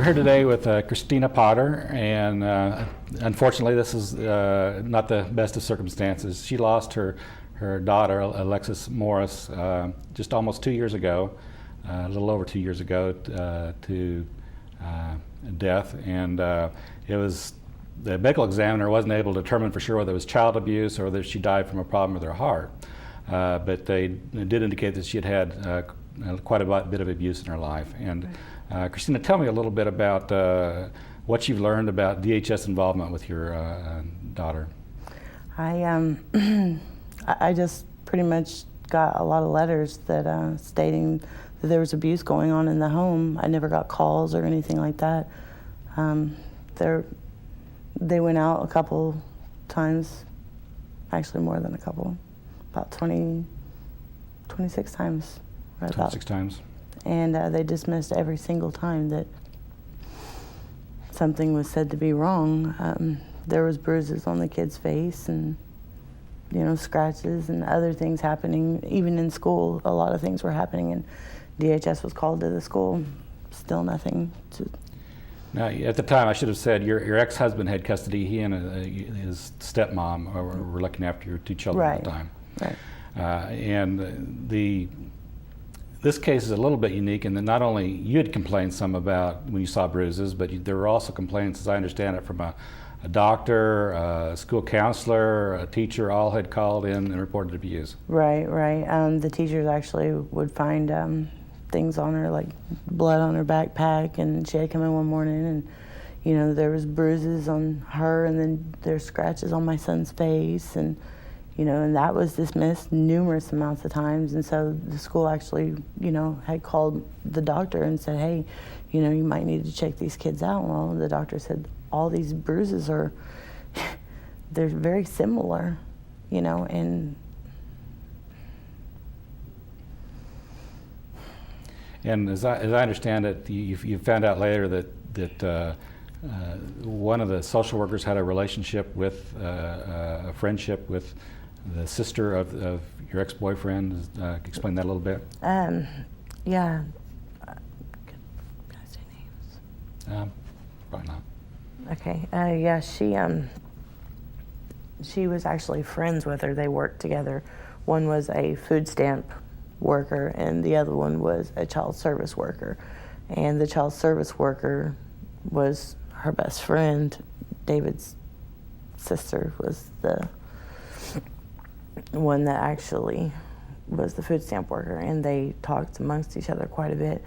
here today with Christina Potter, and unfortunately this is not the best of circumstances. She lost her daughter, Alexis Morris, just almost 2 years ago, a little over 2 years ago, to death. And it was, the medical examiner wasn't able to determine for sure whether it was child abuse or whether she died from a problem with her heart. But they did indicate that she had had quite a bit of abuse in her life. And Christina, tell me a little bit about what you've learned about DHS involvement with your daughter. I just pretty much got a lot of letters that stating that there was abuse going on in the home. I never got calls or anything like that. They went out a couple times, actually more than a couple, about 26 times. Right 26 times. And they dismissed every single time that something was said to be wrong. There was bruises on the kid's face and, you know, scratches and other things happening. Even in school, a lot of things were happening, and DHS was called to the school. Still nothing. Now, at the time, I should have said your ex-husband had custody. He and his stepmom were looking after your two children at the time. Right. And this case is a little bit unique in that not only you had complained some about when you saw bruises, but there were also complaints, as I understand it, from a doctor, a school counselor, a teacher, all had called in and reported abuse. Right. The teachers actually would find things on her, like blood on her backpack, and she had come in one morning and, you know, there was bruises on her, and then there's scratches on my son's face, and, you know, and that was dismissed numerous amounts of times. And so the school actually, you know, had called the doctor and said, hey, you know, you might need to check these kids out. Well, the doctor said, all these bruises are, they're very similar, you know, and as I understand it, you found out later that one of the social workers had a relationship with, a friendship with the sister of your ex-boyfriend. Explain that a little bit. Yeah. Can I say names? Probably not. Okay. Yeah, she was actually friends with her. They worked together. One was a food stamp worker, and the other one was a child service worker. And the child service worker was her best friend. David's sister was the one that actually was the food stamp worker, and they talked amongst each other quite a bit.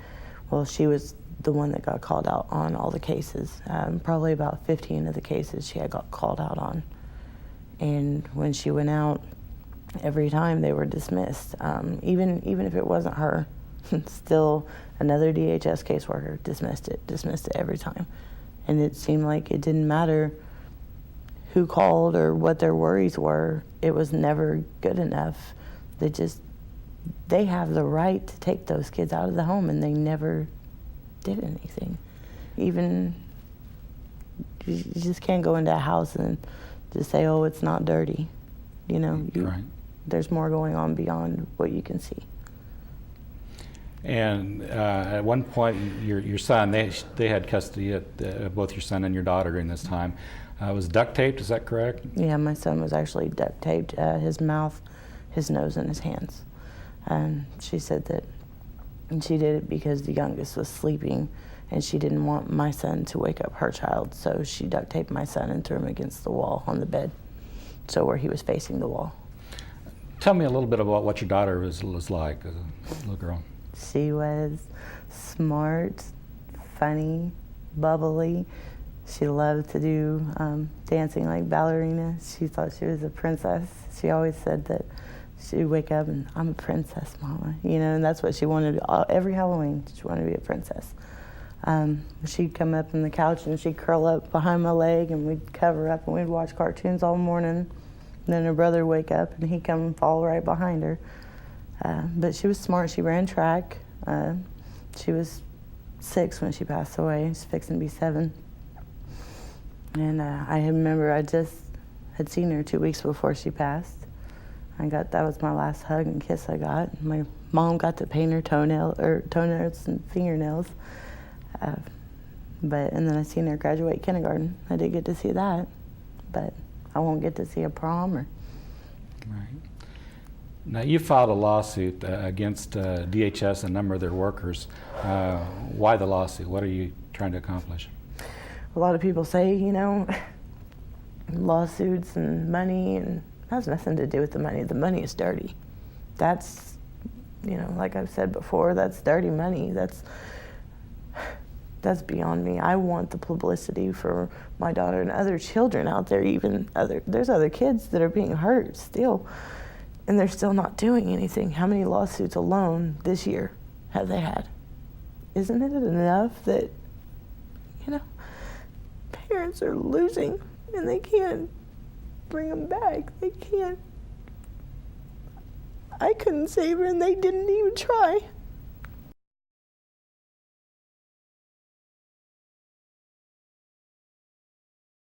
Well, she was the one that got called out on all the cases. Probably about 15 of the cases she had got called out on. And when she went out, every time they were dismissed. Even if it wasn't her, still another DHS caseworker dismissed it every time. And it seemed like it didn't matter who called or what their worries were. It was never good enough. They have the right to take those kids out of the home, and they never did anything. Even, you just can't go into a house and just say, oh, it's not dirty. You know, right. There's more going on beyond what you can see. And at one point, your son, they had custody of both your son and your daughter during this time. Was duct taped, is that correct? Yeah, my son was actually duct taped, his mouth, his nose, and his hands. And she said that she did it because the youngest was sleeping, and she didn't want my son to wake up her child, so she duct taped my son and threw him against the wall on the bed, so where he was facing the wall. Tell me a little bit about what your daughter was like as a little girl. She was smart, funny, bubbly. She loved to do dancing like ballerina. She thought she was a princess. She always said that she'd wake up and, I'm a princess, Mama. You know, and that's what she wanted to do. Every Halloween, she wanted to be a princess. She'd come up on the couch and she'd curl up behind my leg, and we'd cover up and we'd watch cartoons all morning. And then her brother would wake up and he'd come and fall right behind her. But she was smart. She ran track. She was 6 when she passed away. She's fixing to be 7. And I remember I just had seen her 2 weeks before she passed. That was my last hug and kiss I got. My mom got to paint her toenails and fingernails. And then I seen her graduate kindergarten. I did get to see that, but I won't get to see a prom or. Right. Now, you filed a lawsuit against DHS and a number of their workers. Why the lawsuit? What are you trying to accomplish? A lot of people say, lawsuits and money, and it has nothing to do with the money. The money is dirty. That's, like I've said before, that's dirty money. That's beyond me. I want the publicity for my daughter and other children out there, there's other kids that are being hurt still, and they're still not doing anything. How many lawsuits alone this year have they had? Isn't it enough that, parents are losing and they can't bring them back? They can't. I couldn't save her and they didn't even try.